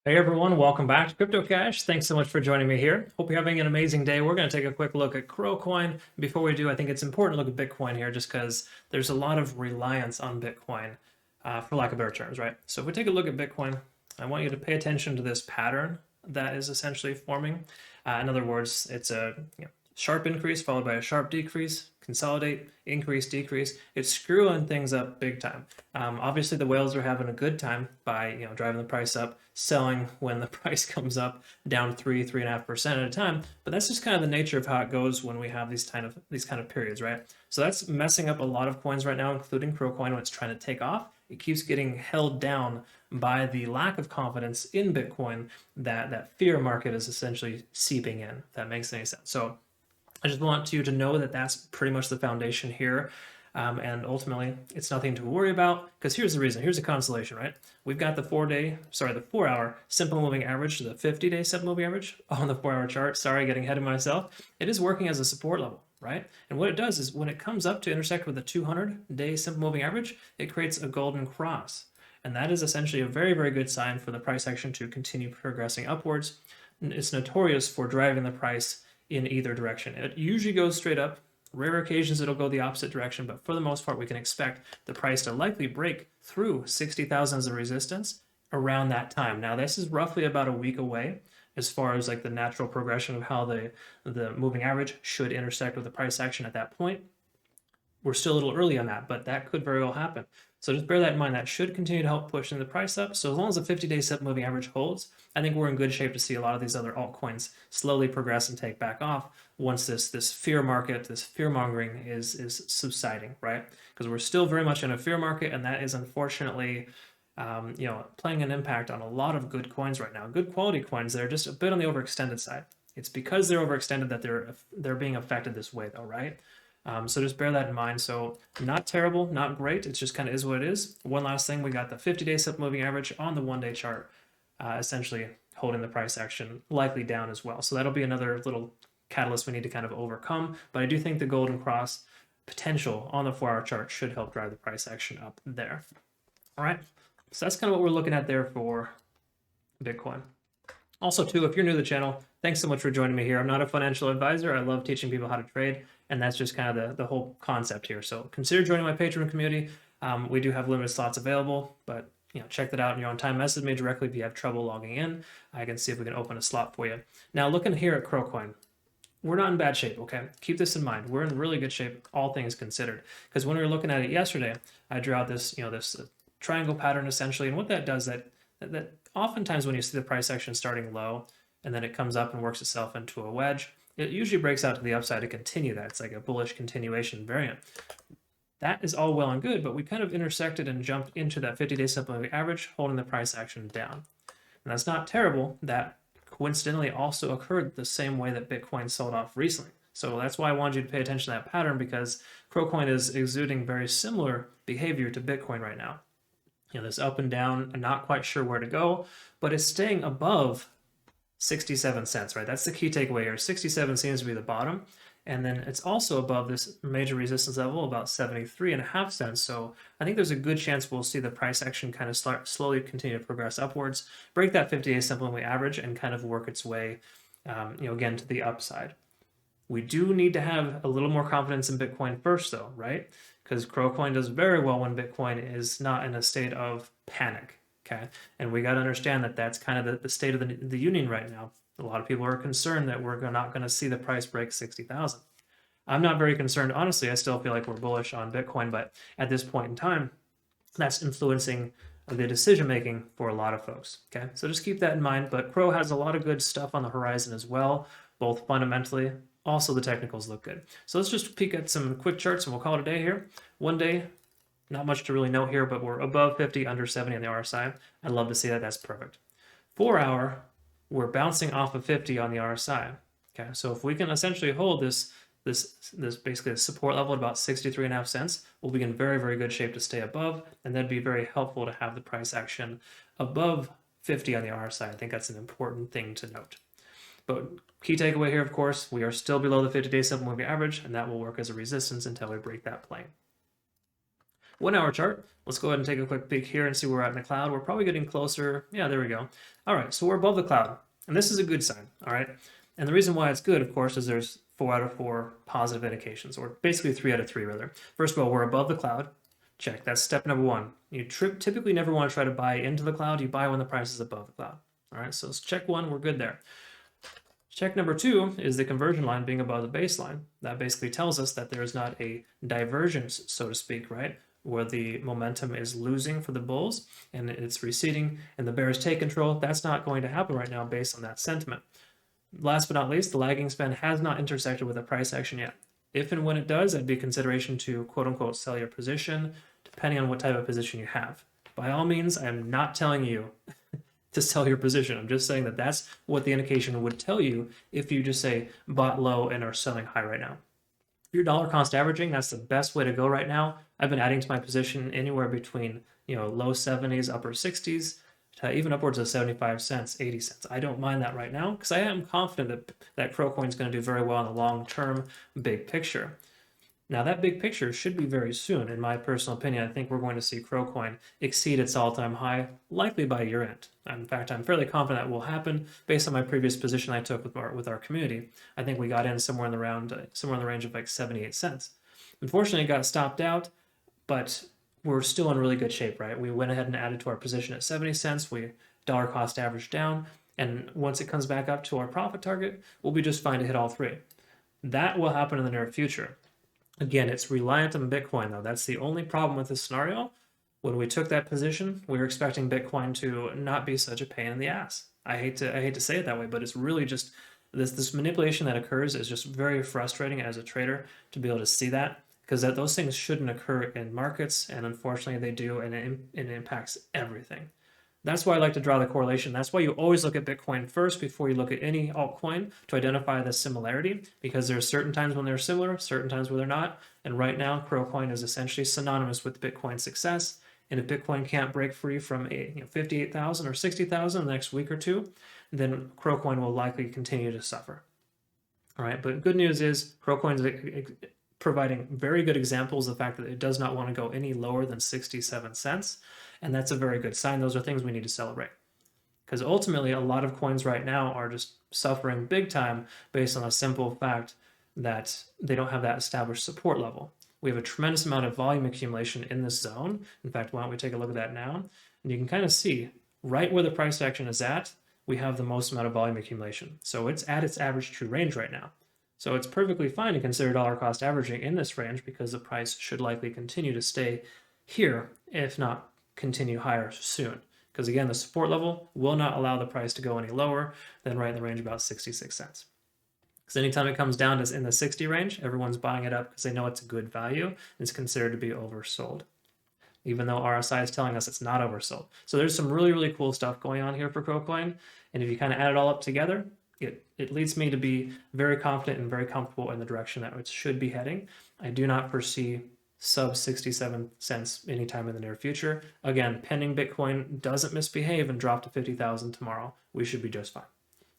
Hey everyone, welcome back to CryptoCache. Thanks so much for joining me here. Hope you're having an amazing day. We're going to take a quick look at KuCoin. Before we do, I think it's important to look at Bitcoin here just because there's a lot of reliance on Bitcoin, for lack of better terms, right? So if we take a look at Bitcoin, I want you to pay attention to this pattern that is essentially forming. In other words, it's a sharp increase followed by a sharp decrease, consolidate, increase, decrease. It's screwing things up big time. Obviously, the whales are having a good time by driving the price up, selling when the price comes up down 3.5% at a time. But that's just kind of the nature of how it goes when we have these kind of periods, right? So that's messing up a lot of coins right now, including KuCoin when it's trying to take off. It keeps getting held down by the lack of confidence in Bitcoin that fear market is essentially seeping in. If that makes any sense. So I just want you to know that that's pretty much the foundation here. And ultimately, it's nothing to worry about because here's the reason. Here's the consolation, right? We've got the 4-hour simple moving average to the 50-day simple moving average on the 4-hour chart. Sorry, getting ahead of myself. It is working as a support level, right? And what it does is when it comes up to intersect with the 200-day simple moving average, it creates a golden cross. And that is essentially a very, very good sign for the price action to continue progressing upwards. It's notorious for driving the price in either direction. It usually goes straight up. Rare occasions it'll go the opposite direction, but for the most part, we can expect the price to likely break through 60,000 as a resistance around that time. Now, this is roughly about a week away as far as like the natural progression of how the moving average should intersect with the price action at that point. We're still a little early on that, but that could very well happen. So just bear that in mind. That should continue to help push the price up. So as long as the 50-day simple moving average holds, I think we're in good shape to see a lot of these other altcoins slowly progress and take back off once this fear market, this fear mongering is subsiding, right? Because we're still very much in a fear market, and that is unfortunately playing an impact on a lot of good coins right now. Good quality coins that are just a bit on the overextended side. It's because they're overextended that they're being affected this way, though, right? So just bear that in mind. So not terrible, not great. It just kind of is what it is. One last thing, we got the 50-day simple moving average on the 1-day chart, essentially holding the price action likely down as well. So that'll be another little catalyst we need to kind of overcome. But I do think the golden cross potential on the 4-hour chart should help drive the price action up there. All right. So that's kind of what we're looking at there for Bitcoin. Also, too, if you're new to the channel, thanks so much for joining me here. I'm not a financial advisor. I love teaching people how to trade, and that's just kind of the whole concept here. So consider joining my Patreon community. We do have limited slots available, but check that out in your own time. Message me directly if you have trouble logging in. I can see if we can open a slot for you. Now, looking here at KuCoin, we're not in bad shape, okay? Keep this in mind. We're in really good shape, all things considered. Because when we were looking at it yesterday, I drew out this, this triangle pattern essentially, and what that does, that oftentimes when you see the price action starting low and then it comes up and works itself into a wedge, it usually breaks out to the upside to continue that. It's like a bullish continuation variant. That is all well and good, but we kind of intersected and jumped into that 50-day simple moving average, holding the price action down. And that's not terrible. That coincidentally also occurred the same way that Bitcoin sold off recently. So that's why I wanted you to pay attention to that pattern, because KuCoin is exuding very similar behavior to Bitcoin right now. This up and down, I'm not quite sure where to go, but it's staying above 67 cents, right? That's the key takeaway here. 67 seems to be the bottom. And then it's also above this major resistance level, about 73.5 cents. So I think there's a good chance we'll see the price action kind of slowly continue to progress upwards, break that 50-day simple moving average, and kind of work its way, again, to the upside. We do need to have a little more confidence in Bitcoin first, though, right? Because KuCoin does very well when Bitcoin is not in a state of panic, okay? And we got to understand that that's kind of the state of the union right now. A lot of people are concerned that we're not going to see the price break 60,000. I'm not very concerned. Honestly, I still feel like we're bullish on Bitcoin, but at this point in time, that's influencing the decision-making for a lot of folks, okay? So just keep that in mind, but Crow has a lot of good stuff on the horizon as well, both fundamentally. Also, the technicals look good. So let's just peek at some quick charts and we'll call it a day here. 1 day, not much to really note here, but we're above 50, under 70 on the RSI. I'd love to see that. That's perfect. 4-hour, we're bouncing off of 50 on the RSI. Okay, so if we can essentially hold this basically a support level at about 63.5 cents, we'll be in very, very good shape to stay above, and that'd be very helpful to have the price action above 50 on the RSI. I think that's an important thing to note. But key takeaway here, of course, we are still below the 50-day simple moving average, and that will work as a resistance until we break that plane. 1 hour chart. Let's go ahead and take a quick peek here and see where we're at in the cloud. We're probably getting closer. Yeah, there we go. All right, so we're above the cloud, and this is a good sign. All right, and the reason why it's good, of course, is there's 4 out of 4 positive indications, or basically 3 out of 3 rather. First of all, we're above the cloud. Check. That's step number 1. You typically never want to try to buy into the cloud. You buy when the price is above the cloud. All right, so check 1, we're good there. Check number 2 is the conversion line being above the baseline. That basically tells us that there is not a divergence, so to speak, right? Where the momentum is losing for the bulls and it's receding and the bears take control. That's not going to happen right now based on that sentiment. Last but not least, the lagging span has not intersected with a price action yet. If and when it does, that'd be a consideration to quote unquote sell your position, depending on what type of position you have. By all means, I am not telling you to sell your position. I'm just saying that that's what the indication would tell you if you just say bought low and are selling high right now. If you're dollar cost averaging, that's the best way to go right now. I've been adding to my position anywhere between low 70s, upper 60s, to even upwards of 75 cents, 80 cents. I don't mind that right now because I am confident that KuCoin is going to do very well in the long-term big picture. Now, that big picture should be very soon. In my personal opinion, I think we're going to see KuCoin exceed its all-time high, likely by year-end. In fact, I'm fairly confident that will happen based on my previous position I took with our community. I think we got in somewhere in the range of like 78 cents. Unfortunately, it got stopped out, but we're still in really good shape, right? We went ahead and added to our position at 70 cents. We dollar cost averaged down, and once it comes back up to our profit target, we'll be just fine to hit all 3. That will happen in the near future. Again, it's reliant on Bitcoin, though. That's the only problem with this scenario. When we took that position, we were expecting Bitcoin to not be such a pain in the ass. I hate to say it that way, but it's really just this manipulation that occurs is just very frustrating as a trader to be able to see that, because those things shouldn't occur in markets, and unfortunately they do, and it impacts everything. That's why I like to draw the correlation. That's why you always look at Bitcoin first before you look at any altcoin to identify the similarity, because there are certain times when they're similar, certain times where they're not. And right now, KuCoin is essentially synonymous with Bitcoin success. And if Bitcoin can't break free from 58,000 or 60,000 in the next week or two, then KuCoin will likely continue to suffer. All right, but good news is KuCoin is providing very good examples of the fact that it does not want to go any lower than 67 cents. And that's a very good sign. Those are things we need to celebrate. Because ultimately, a lot of coins right now are just suffering big time based on a simple fact that they don't have that established support level. We have a tremendous amount of volume accumulation in this zone. In fact, why don't we take a look at that now? And you can kind of see right where the price action is at, we have the most amount of volume accumulation. So it's at its average true range right now. So it's perfectly fine to consider dollar cost averaging in this range because the price should likely continue to stay here, if not continue higher soon. Because again, the support level will not allow the price to go any lower than right in the range about 66 cents. Because anytime it comes down to in the 60 range, everyone's buying it up because they know it's a good value and it's considered to be oversold, even though RSI is telling us it's not oversold. So there's some really, really cool stuff going on here for KuCoin. And if you kind of add it all up together, it leads me to be very confident and very comfortable in the direction that it should be heading. I do not foresee sub 67 cents anytime in the near future. Again, pending Bitcoin doesn't misbehave and drop to 50,000 tomorrow, we should be just fine.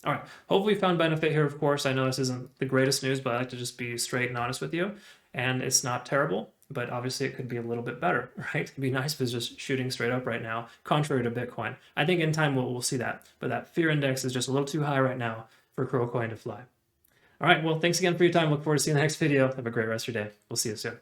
All right, hopefully you found benefit here, of course. I know this isn't the greatest news, but I like to just be straight and honest with you. And it's not terrible, but obviously it could be a little bit better, right? It'd be nice if it's just shooting straight up right now, contrary to Bitcoin. I think in time we'll see that, but that fear index is just a little too high right now for KuCoin to fly. All right, well, thanks again for your time. Look forward to seeing the next video. Have a great rest of your day. We'll see you soon.